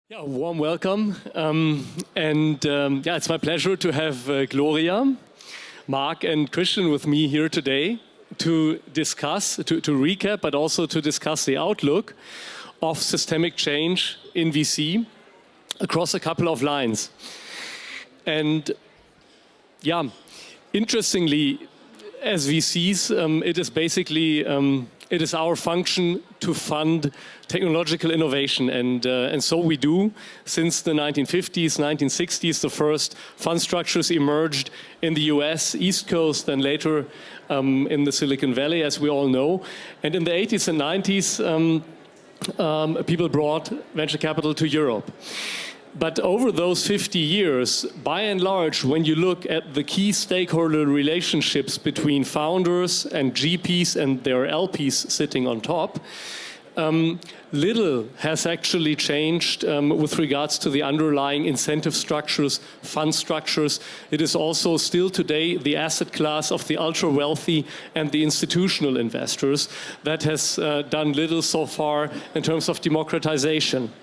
Yeah, warm welcome. It's my pleasure to have Gloria, Mark and Christian with me here today to discuss, to recap, but also to discuss the outlook of systemic change in VC across a couple of lines. And yeah, interestingly, as VCs, it is basically it is our function to fund technological innovation, and so we do. Since the 1950s, 1960s, the first fund structures emerged in the US, East Coast, and later in the Silicon Valley, as we all know. And in the 80s and 90s, people brought venture capital to Europe. But over those 50 years, by and large, when you look at the key stakeholder relationships between founders and GPs and their LPs sitting on top, little has actually changed with regards to the underlying incentive structures, fund structures. It is also still today the asset class of the ultra-wealthy and the institutional investors that has done little so far in terms of democratization.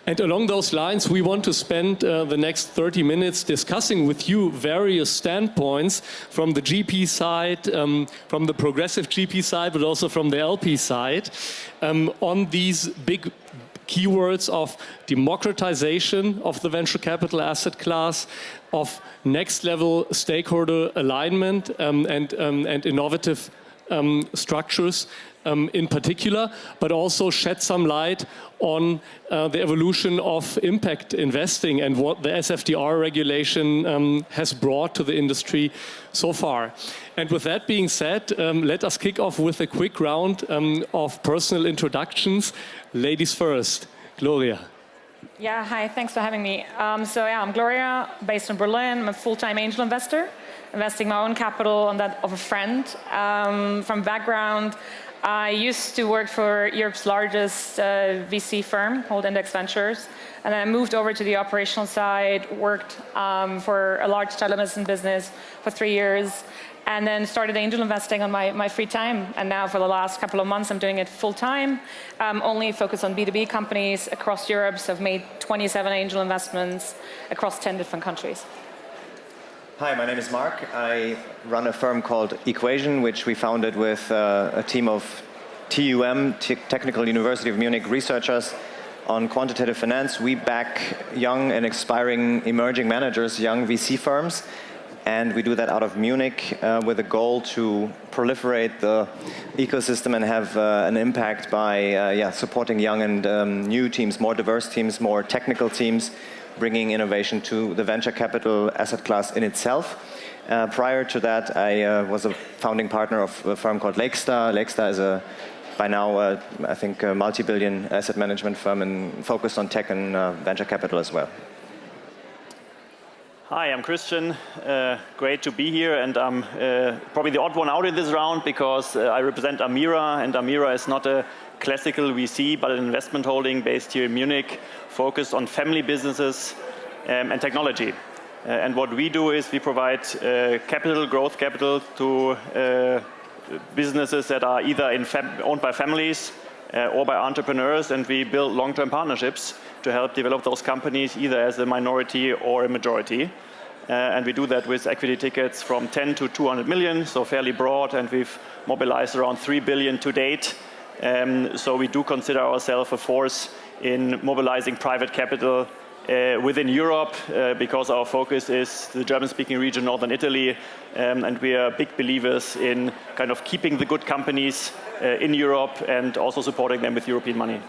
And along those lines, we want to spend the next 30 minutes discussing with you various standpoints from the GP side, from the progressive GP side, but also from the LP side, on these big keywords of democratization of the venture capital asset class, of next level stakeholder alignment and innovative structures in particular, but also shed some light on the evolution of impact investing and what the SFDR regulation has brought to the industry so far. And with that being said, let us kick off with a quick round of personal introductions. Ladies first. Gloria. Yeah, hi, thanks for having me. I'm Gloria, based in Berlin. I'm a full-time angel investor, investing my own capital on that of a friend. From background, I used to work for Europe's largest VC firm called Index Ventures, and then I moved over to the operational side, worked for a large telemedicine business for 3 years, and then started angel investing on my free time. And now for the last couple of months, I'm doing it full time, only focused on B2B companies across Europe. So I've made 27 angel investments across 10 different countries. Hi, my name is Mark. I run a firm called Equation, which we founded with a team of TUM, Technical University of Munich researchers on quantitative finance. We back young and aspiring emerging managers, young VC firms, and we do that out of Munich with a goal to proliferate the ecosystem and have an impact by supporting young and new teams, more diverse teams, more technical teams, bringing innovation to the venture capital asset class in itself. Prior to that, I was a founding partner of a firm called Lakestar. Lakestar is by now, I think, a multi-billion asset management firm and focused on tech and venture capital as well. Hi, I'm Christian. Great to be here, and I'm probably the odd one out in this round because I represent Amira, and Amira is not a classical VC, but an investment holding based here in Munich, focused on family businesses and technology. And what we do is we provide growth capital to businesses that are either owned by families or by entrepreneurs, and we build long-term partnerships to help develop those companies either as a minority or a majority. And we do that with equity tickets from 10 to 200 million, so fairly broad, and we've mobilized around 3 billion to date. So we do consider ourselves a force in mobilizing private capital within Europe because our focus is the German-speaking region, Northern Italy, and we are big believers in kind of keeping the good companies in Europe and also supporting them with European money.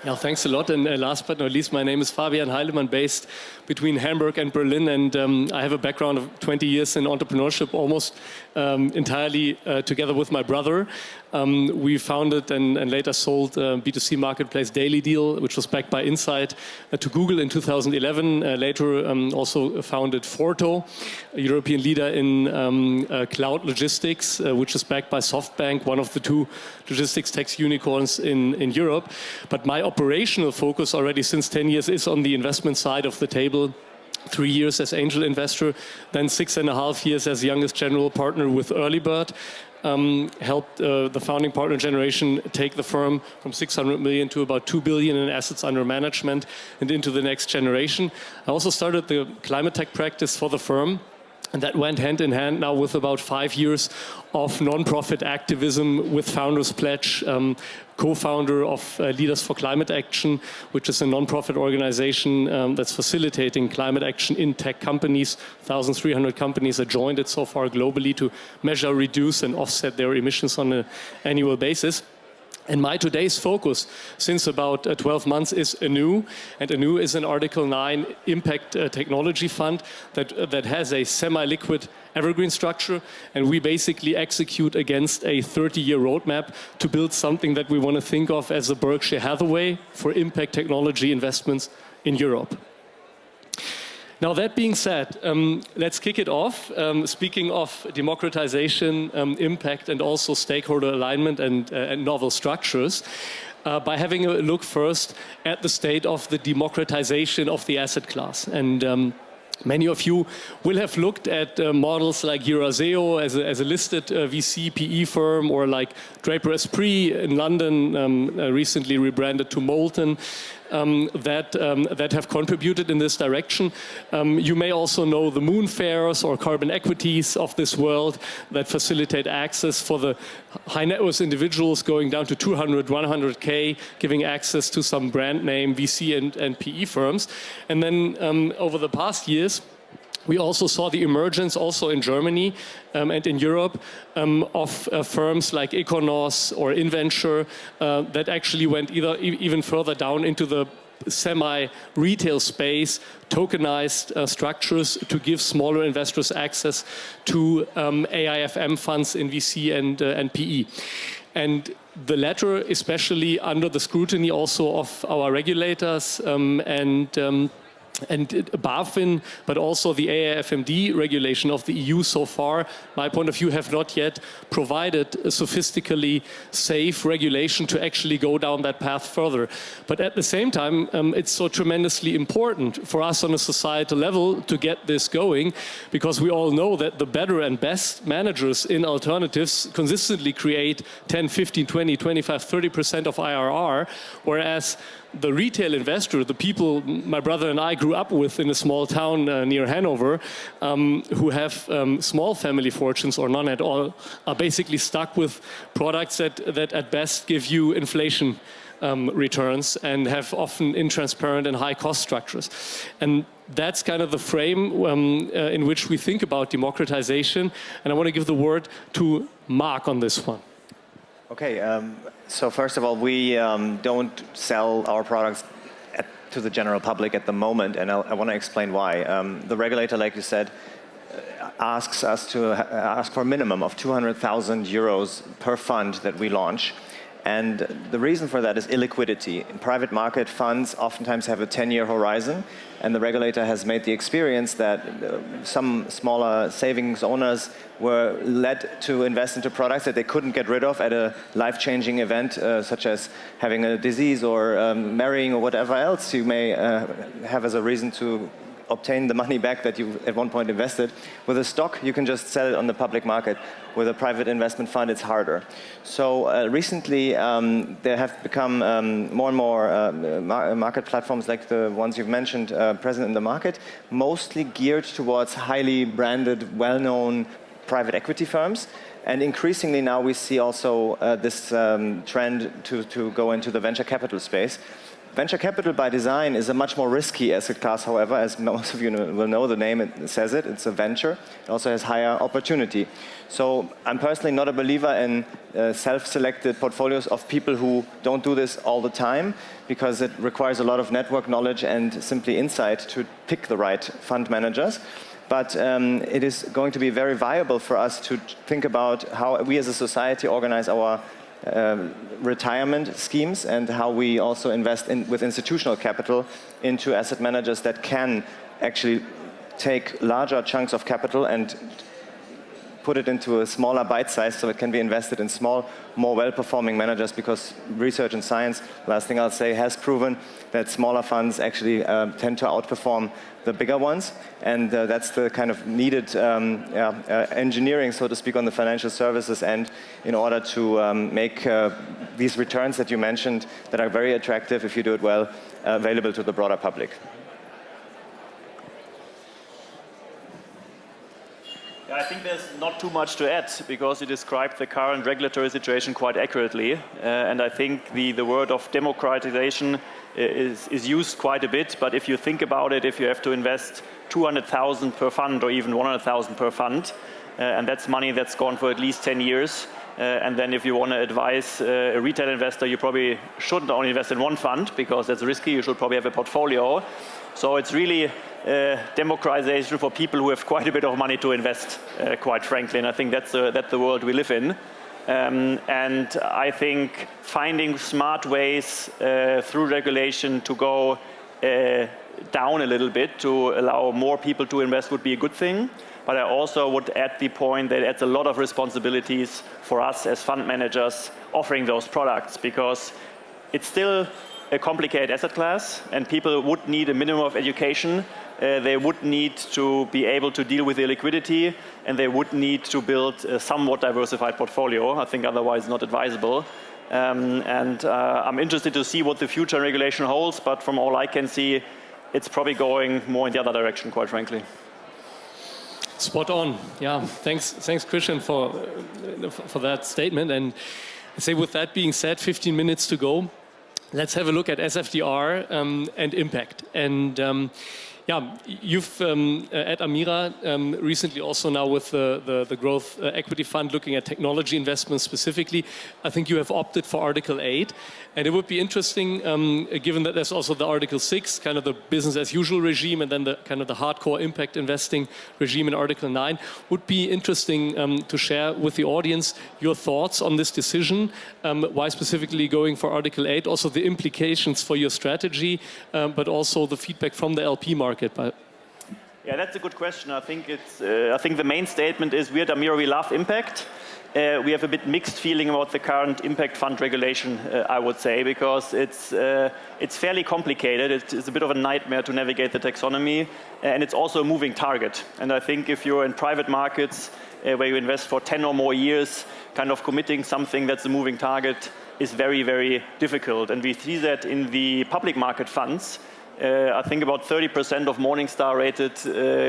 Yeah, thanks a lot. And last but not least, my name is Fabian Heilemann, based between Hamburg and Berlin, and I have a background of 20 years in entrepreneurship, almost entirely together with my brother. We founded and later sold B2C marketplace Daily Deal, which was backed by Insight, to Google in 2011. Later also founded Forto, a European leader in cloud logistics, which is backed by SoftBank, one of the two logistics tech unicorns in Europe. But my operational focus already since 10 years is on the investment side of the table, 3 years as angel investor, then 6.5 years as youngest general partner with Earlybird. Helped the founding partner generation take the firm from 600 million to about 2 billion in assets under management and into the next generation. I also started the climate tech practice for the firm. And that went hand in hand now with about 5 years of non-profit activism with Founders Pledge, co-founder of Leaders for Climate Action, which is a non-profit organization that's facilitating climate action in tech companies. 1,300 companies have joined it so far globally to measure, reduce, and offset their emissions on an annual basis. And my today's focus, since about 12 months, is AENU. And AENU is an Article 9 impact technology fund that has a semi-liquid evergreen structure. And we basically execute against a 30-year roadmap to build something that we want to think of as a Berkshire Hathaway for impact technology investments in Europe. Now, that being said, let's kick it off. Speaking of democratization, impact, and also stakeholder alignment and novel structures, by having a look first at the state of the democratization of the asset class. And many of you will have looked at models like Euraseo as a listed VC PE firm, or like Draper Esprit in London, recently rebranded to Molten, that have contributed in this direction. You may also know the Moonfairs or carbon equities of this world that facilitate access for the high net worth individuals going down to 200, 100K, giving access to some brand name VC and PE firms. And then over the past years, we also saw the emergence, also in Germany and in Europe, of firms like Econos or Inventure that actually went even further down into the semi-retail space, tokenized structures to give smaller investors access to AIFM funds in VC and PE. And the latter, especially under the scrutiny also of our regulators and BaFin, but also the AIFMD regulation of the EU so far, my point of view, have not yet provided a sophisticatedly safe regulation to actually go down that path further. But at the same time, it's so tremendously important for us on a societal level to get this going, because we all know that the better and best managers in alternatives consistently create 10, 15, 20, 25, 30% of IRR, whereas the retail investor, the people my brother and I grew up with in a small town near Hanover, who have small family fortunes or none at all, are basically stuck with products that at best give you inflation returns and have often intransparent and high cost structures. And that's kind of the frame in which we think about democratization. And I want to give the word to Mark on this one. Okay, so first of all, we don't sell our products to the general public at the moment, and I want to explain why. The regulator, like you said, asks us to ask for a minimum of 200,000 euros per fund that we launch. And the reason for that is illiquidity. Private market funds oftentimes have a 10-year horizon, and the regulator has made the experience that some smaller savings owners were led to invest into products that they couldn't get rid of at a life-changing event, such as having a disease or marrying or whatever else you may have as a reason to obtain the money back that you at one point invested. With a stock, you can just sell it on the public market. With a private investment fund, it's harder. So recently, there have become more and more market platforms like the ones you've mentioned present in the market, mostly geared towards highly branded, well-known private equity firms. And increasingly now we see also this trend to go into the venture capital space. Venture capital by design is a much more risky asset class, however, as most of you will know, the name it says it, it's a venture. It also has higher opportunity. So I'm personally not a believer in self-selected portfolios of people who don't do this all the time, because it requires a lot of network knowledge and simply insight to pick the right fund managers. But it is going to be very viable for us to think about how we as a society organize our retirement schemes and how we also invest with institutional capital into asset managers that can actually take larger chunks of capital and put it into a smaller bite size so it can be invested in small, more well-performing managers, because research and science, last thing I'll say, has proven that smaller funds actually tend to outperform the bigger ones. And that's the kind of needed engineering, so to speak, on the financial services end in order to make these returns that you mentioned that are very attractive if you do it well, available to the broader public. I think there's not too much to add, because you described the current regulatory situation quite accurately. And I think the word of democratization is used quite a bit. But if you think about it, if you have to invest 200,000 per fund or even 100,000 per fund, and that's money that's gone for at least 10 years. And then if you want to advise a retail investor, you probably shouldn't only invest in one fund, because that's risky. You should probably have a portfolio. So it's really democratization for people who have quite a bit of money to invest, quite frankly. And I think that's the world we live in. And I think finding smart ways through regulation to go down a little bit to allow more people to invest would be a good thing. But I also would add the point that it adds a lot of responsibilities for us as fund managers offering those products, because it's still a complicated asset class, and people would need a minimum of education. They would need to be able to deal with the liquidity, and they would need to build a somewhat diversified portfolio. I think otherwise not advisable. I'm interested to see what the future regulation holds, but from all I can see, it's probably going more in the other direction, quite frankly. Spot on. Yeah, thanks, Christian, for that statement. And I say, with that being said, 15 minutes to go. Let's have a look at SFDR and impact. And yeah, you've at Amira recently also now with the growth equity fund looking at technology investments specifically. I think you have opted for Article 8. And it would be interesting, given that there's also the Article 6, kind of the business as usual regime, and then the kind of the hardcore impact investing regime in Article 9, would be interesting to share with the audience your thoughts on this decision, why specifically going for Article 8, also the implications for your strategy, but also the feedback from the LP market. Yeah, that's a good question. I think the main statement is we at Amira, we love impact. We have a bit mixed feeling about the current impact fund regulation, I would say, because it's fairly complicated. It's a bit of a nightmare to navigate the taxonomy, and it's also a moving target. And I think if you're in private markets where you invest for 10 or more years, kind of committing something that's a moving target is very, very difficult. And we see that in the public market funds. I think about 30% of Morningstar rated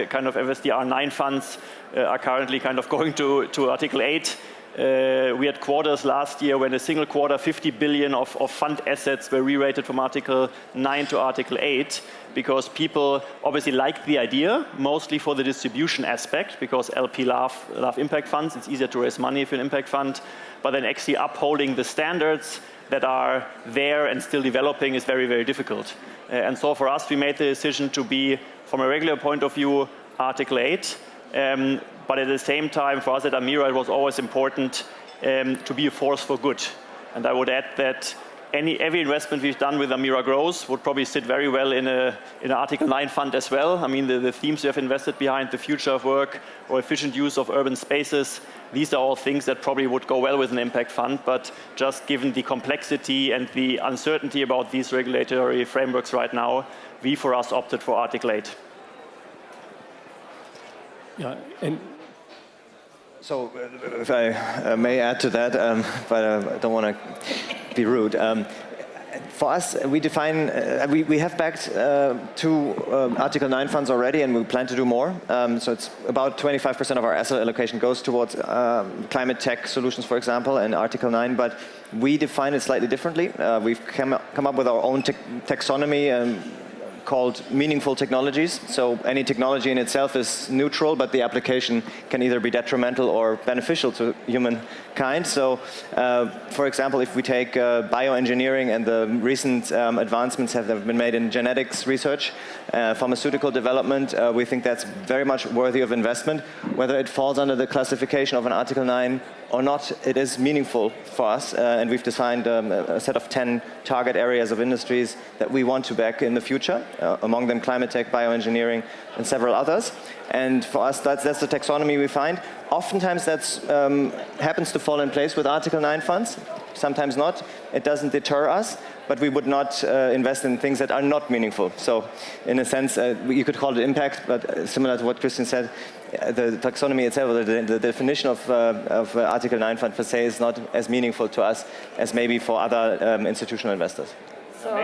kind of SFDR 9 funds are currently kind of going to Article 8. We had quarters last year when a single quarter 50 billion of fund assets were re-rated from Article 9 to Article 8, because people obviously like the idea, mostly for the distribution aspect, because LP love impact funds. It's easier to raise money if you're an impact fund, but then actually upholding the standards that are there and still developing is very, very difficult. And so for us, we made the decision to be, from a regular point of view, Article 8. But at the same time, for us at Amira, it was always important to be a force for good. And I would add that every investment we've done with Amira Growth would probably sit very well in an Article 9 fund as well. I mean, the themes we have invested behind, the future of work or efficient use of urban spaces, these are all things that probably would go well with an impact fund. But just given the complexity and the uncertainty about these regulatory frameworks right now, we, for us, opted for Article 8. Yeah, and so if I may add to that, but I don't want to be rude. For us, we define, we have backed 2 Article 9 funds already, and we plan to do more. So it's about 25% of our asset allocation goes towards climate tech solutions, for example, and Article 9, but we define it slightly differently. We've come up with our own taxonomy called meaningful technologies. So any technology in itself is neutral, but the application can either be detrimental or beneficial to humankind. So, for example, if we take bioengineering and the recent advancements have been made in genetics research, pharmaceutical development, we think that's very much worthy of investment. Whether it falls under the classification of an Article 9 or not, it is meaningful for us, and we've designed a set of 10 target areas of industries that we want to back in the future. among them climate tech, bioengineering, and several others. And for us, that's the taxonomy we find. Oftentimes that happens to fall in place with Article 9 funds, sometimes not. It doesn't deter us, but we would not invest in things that are not meaningful. So in a sense, you could call it impact, but similar to what Christian said, the taxonomy itself, the definition of Article 9 fund per se is not as meaningful to us as maybe for other institutional investors. So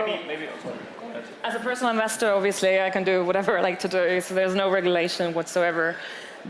as a personal investor, obviously, I can do whatever I like to do, so there's no regulation whatsoever.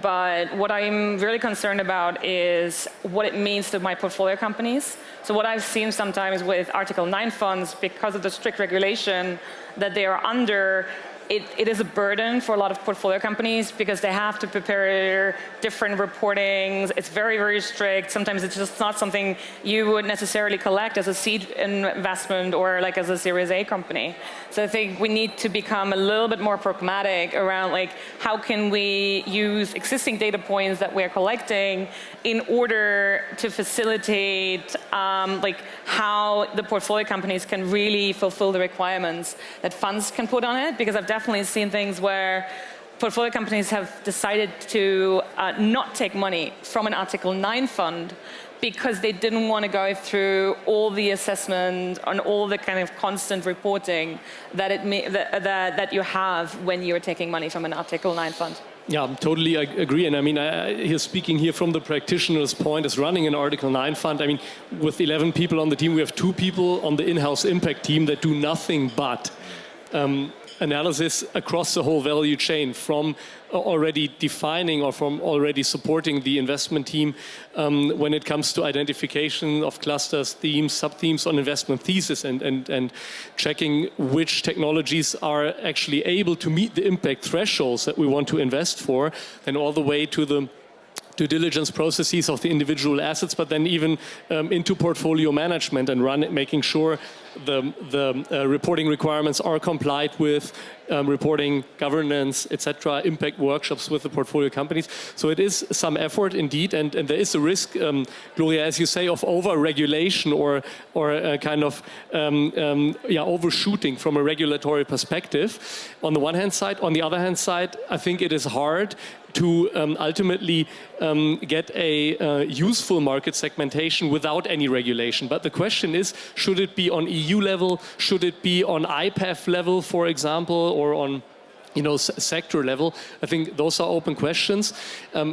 But what I'm really concerned about is what it means to my portfolio companies. So what I've seen sometimes with Article 9 funds, because of the strict regulation that they are under, it is a burden for a lot of portfolio companies because they have to prepare different reportings. It's very, very strict. Sometimes it's just not something you would necessarily collect as a seed investment or like as a Series A company. So I think we need to become a little bit more pragmatic around like how can we use existing data points that we're collecting in order to facilitate like how the portfolio companies can really fulfill the requirements that funds can put on it, because I've definitely seen things where portfolio companies have decided to not take money from an Article 9 fund because they didn't want to go through all the assessment and all the kind of constant reporting that that you have when you're taking money from an Article 9 fund. Yeah, totally agree. And I mean, speaking here from the practitioner's point as running an Article 9 fund, I mean, with 11 people on the team, we have 2 people on the in-house impact team that do nothing but analysis across the whole value chain, from already defining or from already supporting the investment team when it comes to identification of clusters, themes, sub-themes on investment thesis, and checking which technologies are actually able to meet the impact thresholds that we want to invest for, and all the way to the due diligence processes of the individual assets, but then even into portfolio management and making sure the reporting requirements are complied with, reporting, governance, etc., impact workshops with the portfolio companies. So it is some effort indeed, and there is a risk, Gloria, as you say, of over-regulation or a kind of overshooting from a regulatory perspective on the one hand side. On the other hand side, I think it is hard to ultimately get a useful market segmentation without any regulation. But the question is, should it be on EU level? Should it be on IPEF level, for example, or on sector level? I think those are open questions.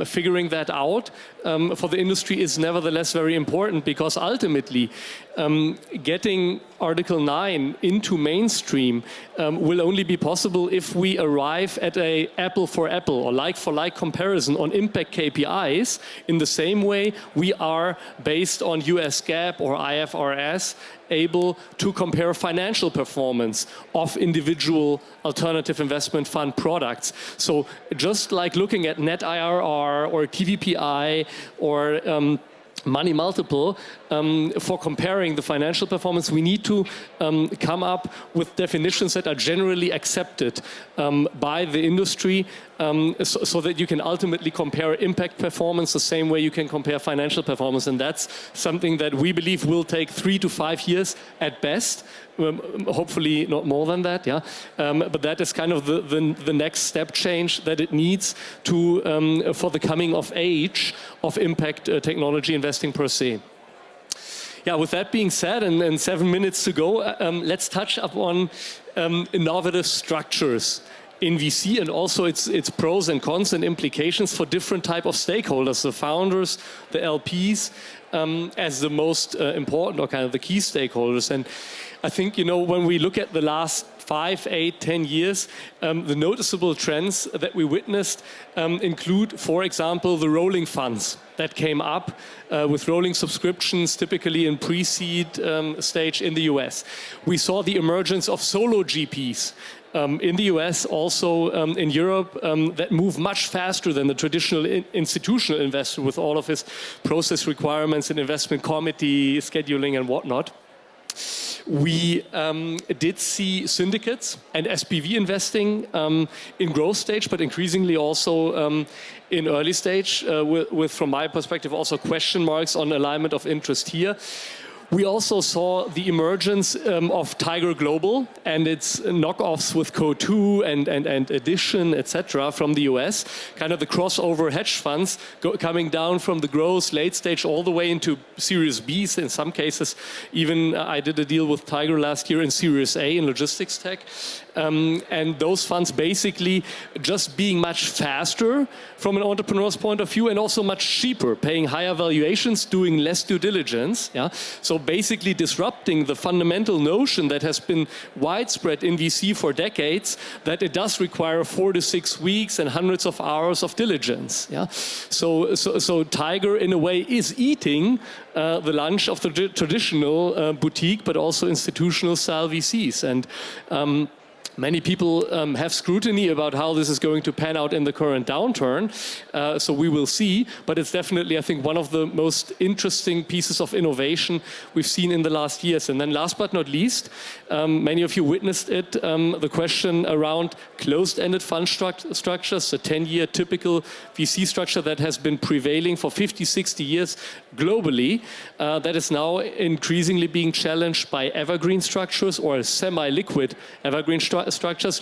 Figuring that out for the industry is nevertheless very important, because ultimately getting Article 9 into mainstream will only be possible if we arrive at a apple for apple or like for like comparison on impact KPIs in the same way we are, based on US GAAP or IFRS, able to compare financial performance of individual alternative investment fund products. So just like looking at net IRR or TVPI or money multiple for comparing the financial performance, we need to come up with definitions that are generally accepted by the industry, so that you can ultimately compare impact performance the same way you can compare financial performance. And that's something that we believe will take 3 to 5 years at best, hopefully not more than that, yeah. But that is kind of the next step change that it needs to for the coming of age of impact technology investing per se. Yeah, with that being said, and 7 minutes to go, let's touch upon innovative structures in VC, and also its pros and cons and implications for different type of stakeholders, the founders, the LPs, as the most important or kind of the key stakeholders. And I think, when we look at the last 5, 8, 10 years, the noticeable trends that we witnessed include, for example, the rolling funds that came up with rolling subscriptions, typically in pre-seed stage in the US. We saw the emergence of solo GPs in the US, also in Europe, that move much faster than the traditional institutional investor with all of his process requirements and investment committee scheduling and whatnot. We did see syndicates and SPV investing in growth stage, but increasingly also in early stage, with, from my perspective, also question marks on alignment of interest here. We also saw the emergence of Tiger Global and its knockoffs with Co2 and Edition, etc. from the US, kind of the crossover hedge funds coming down from the growth late stage all the way into Series Bs in some cases. Even I did a deal with Tiger last year in Series A in logistics tech. And those funds basically just being much faster from an entrepreneur's point of view and also much cheaper, paying higher valuations, doing less due diligence. Yeah? So basically disrupting the fundamental notion that has been widespread in VC for decades, that it does require 4 to 6 weeks and hundreds of hours of diligence. Yeah? So Tiger in a way is eating the lunch of the traditional boutique, but also institutional style VCs. And many people have scrutiny about how this is going to pan out in the current downturn, so we will see, but it's definitely, I think, one of the most interesting pieces of innovation we've seen in the last years. And then last but not least, many of you witnessed it, the question around closed-ended fund structures, a 10-year typical VC structure that has been prevailing for 50, 60 years globally, that is now increasingly being challenged by evergreen structures or semi-liquid evergreen structures,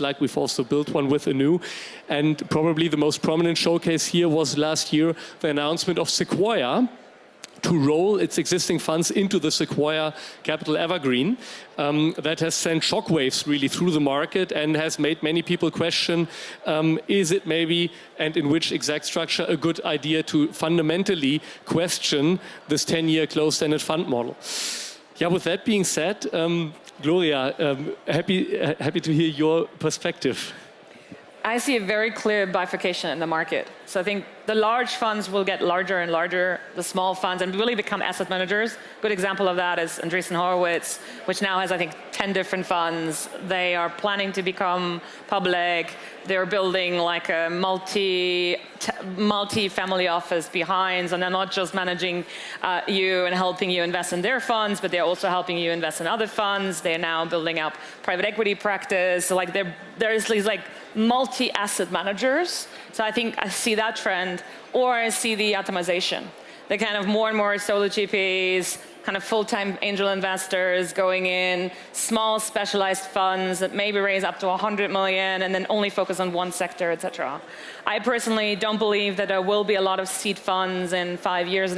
like we've also built one with AENU. And probably the most prominent showcase here was last year the announcement of Sequoia to roll its existing funds into the Sequoia Capital Evergreen. That has sent shockwaves really through the market and has made many people question, is it maybe, and in which exact structure, a good idea to fundamentally question this 10-year closed-ended fund model. Yeah, with that being said, Gloria, happy to hear your perspective. I see a very clear bifurcation in the market. So I think the large funds will get larger and larger, the small funds, and really become asset managers. Good example of that is Andreessen Horowitz, which now has, I think, 10 different funds. They are planning to become public. They're building like a multi-family office behind, and they're not just managing you and helping you invest in their funds, but they're also helping you invest in other funds. They're now building up private equity practice. So like there's these like multi-asset managers. So I think I see that trend, or I see the atomization. The kind of more and more solo GPs, kind of full-time angel investors going in, small specialized funds that maybe raise up to 100 million and then only focus on one sector, etc. I personally don't believe that there will be a lot of seed funds in 5 years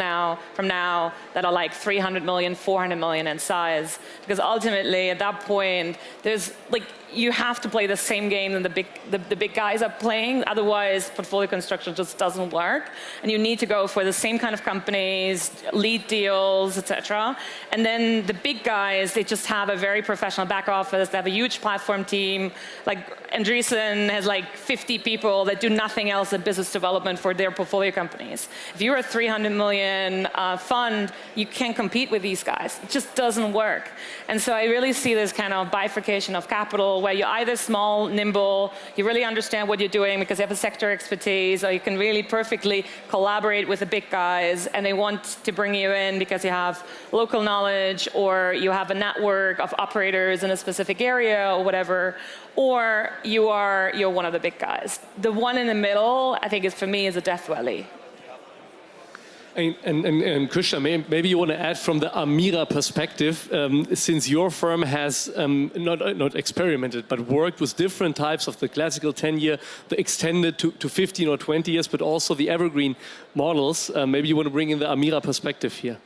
from now that are like 300 million, 400 million in size. Because ultimately, at that point, there's like, you have to play the same game that the big guys are playing. Otherwise, portfolio construction just doesn't work. And you need to go for the same kind of companies, lead deals, etc. And then the big guys, they just have a very professional back office. They have a huge platform team. Like Andreessen has like 50 people that do nothing else than business development for their portfolio companies. If you're a 300 million fund, you can't compete with these guys. It just doesn't work. And so I really see this kind of bifurcation of capital where you're either small, nimble, you really understand what you're doing because you have a sector expertise, or you can really perfectly collaborate with the big guys and they want to bring you in because you have local knowledge or you have a network of operators in a specific area or whatever, or you're one of the big guys. The one in the middle, I think, for me, is a death valley. And Christian, maybe you want to add from the Amira perspective, since your firm has not experimented, but worked with different types of the classical 10-year, the extended to 15 or 20 years, but also the evergreen models. Maybe you want to bring in the Amira perspective here.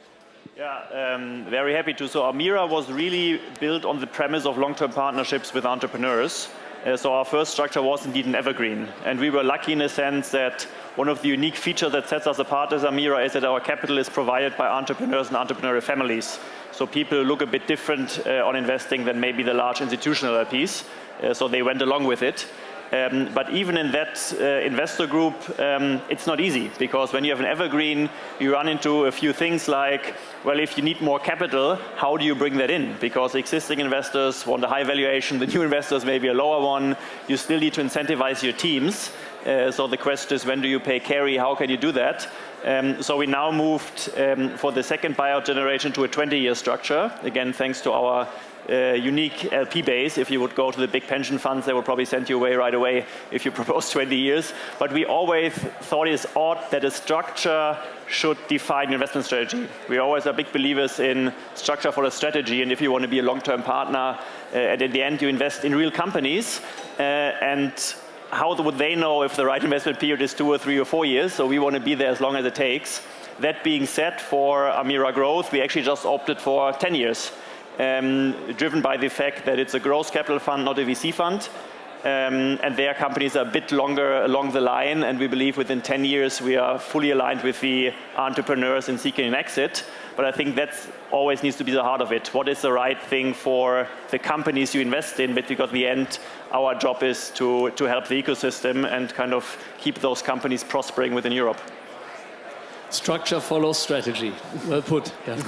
Yeah, very happy to. So Amira was really built on the premise of long-term partnerships with entrepreneurs. So our first structure was indeed an evergreen. And we were lucky in a sense that one of the unique features that sets us apart as Amira is that our capital is provided by entrepreneurs and entrepreneurial families. So people look a bit different on investing than maybe the large institutional LPs. So they went along with it. But even in that investor group, it's not easy, because when you have an evergreen, you run into a few things like, well, if you need more capital, how do you bring that in? Because existing investors want a high valuation, the new investors maybe a lower one. You still need to incentivize your teams. So the question is, when do you pay carry? How can you do that? So we now moved for the second buyout generation to a 20-year structure, again, thanks to our unique LP base. If you would go to the big pension funds, they would probably send you away right away if you propose 20 years. But we always thought it's odd that a structure should define investment strategy. We always are big believers in structure for a strategy, and if you want to be a long-term partner, and in the end you invest in real companies, and how would they know if the right investment period is 2 or 3 or 4 years? So we want to be there as long as it takes. That being said, for Amira Growth, we actually just opted for 10 years, driven by the fact that it's a growth capital fund, not a VC fund. And their companies are a bit longer along the line, and we believe within 10 years we are fully aligned with the entrepreneurs in seeking an exit. But I think that always needs to be the heart of it. What is the right thing for the companies you invest in? But because at the end, our job is to help the ecosystem and kind of keep those companies prospering within Europe. Structure follows strategy. Well put. Yeah.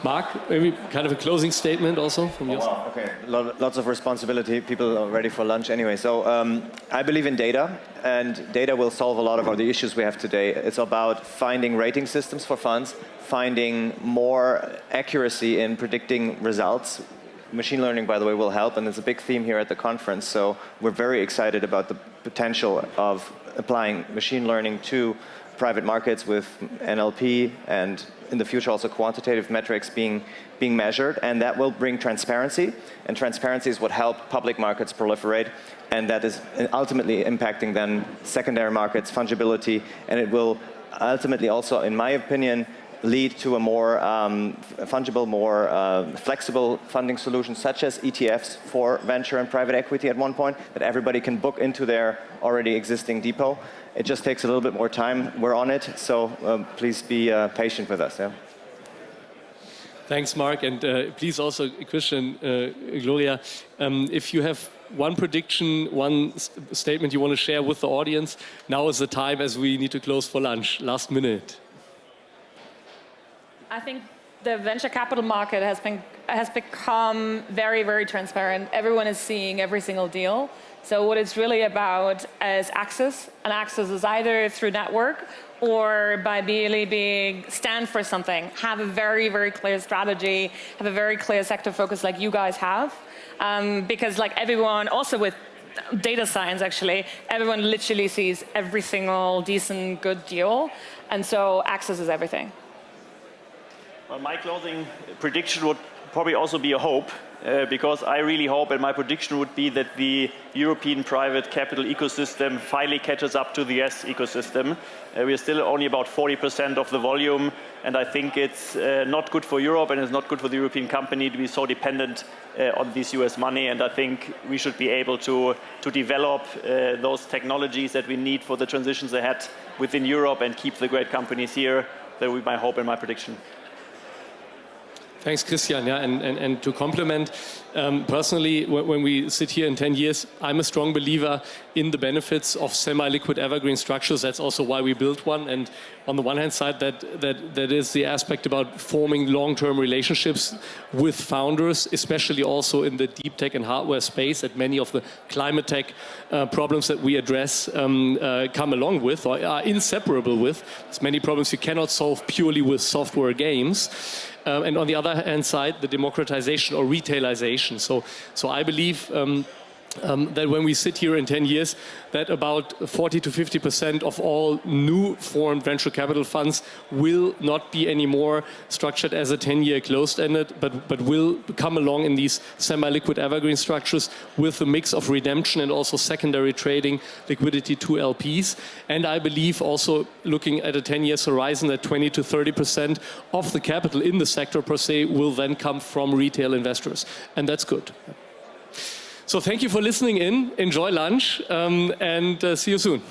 Mark, maybe kind of a closing statement also from your side. Wow, okay. Lots of responsibility. People are ready for lunch anyway. So I believe in data, and data will solve a lot of the issues we have today. It's about finding rating systems for funds, finding more accuracy in predicting results. Machine learning, by the way, will help, and it's a big theme here at the conference. So we're very excited about the potential of applying machine learning to private markets with NLP and in the future also quantitative metrics being measured, and that will bring transparency, and transparency is what helps public markets proliferate, and that is ultimately impacting then secondary markets, fungibility, and it will ultimately also, in my opinion, lead to a more fungible, more flexible funding solution, such as ETFs for venture and private equity at one point, that everybody can book into their already existing depot. It just takes a little bit more time. We're on it, so please be patient with us. Yeah. Thanks, Mark, and please also, Christian, Gloria, if you have one prediction, one statement you want to share with the audience, now is the time, as we need to close for lunch. Last minute. I think the venture capital market has become very, very transparent. Everyone is seeing every single deal. So what it's really about is access, and access is either through network or by really stand for something, have a very, very clear strategy, have a very clear sector focus like you guys have. Because like everyone, also with data science actually, everyone literally sees every single decent, good deal. And so access is everything. Well, my closing prediction would probably also be a hope, because I really hope, and my prediction would be that the European private capital ecosystem finally catches up to the US ecosystem. We are still only about 40% of the volume, and I think it's not good for Europe, and it's not good for the European company to be so dependent on this US money, and I think we should be able to develop those technologies that we need for the transitions ahead within Europe and keep the great companies here. That would be my hope and my prediction. Thanks, Christian. Yeah, and to complement, personally, when we sit here in 10 years, I'm a strong believer in the benefits of semi-liquid evergreen structures. That's also why we built one. And on the one hand side, that is the aspect about forming long-term relationships with founders, especially also in the deep tech and hardware space, that many of the climate tech problems that we address come along with, or are inseparable with. There's many problems you cannot solve purely with software games. And on the other hand side, the democratization or retailization. So I believe that when we sit here in 10 years, that about 40 to 50% of all new formed venture capital funds will not be anymore structured as a 10-year closed-ended, but will come along in these semi-liquid evergreen structures with a mix of redemption and also secondary trading liquidity to LPs. And I believe also, looking at a 10-year horizon, that 20 to 30% of the capital in the sector per se will then come from retail investors. And that's good. So thank you for listening in. Enjoy lunch, and see you soon.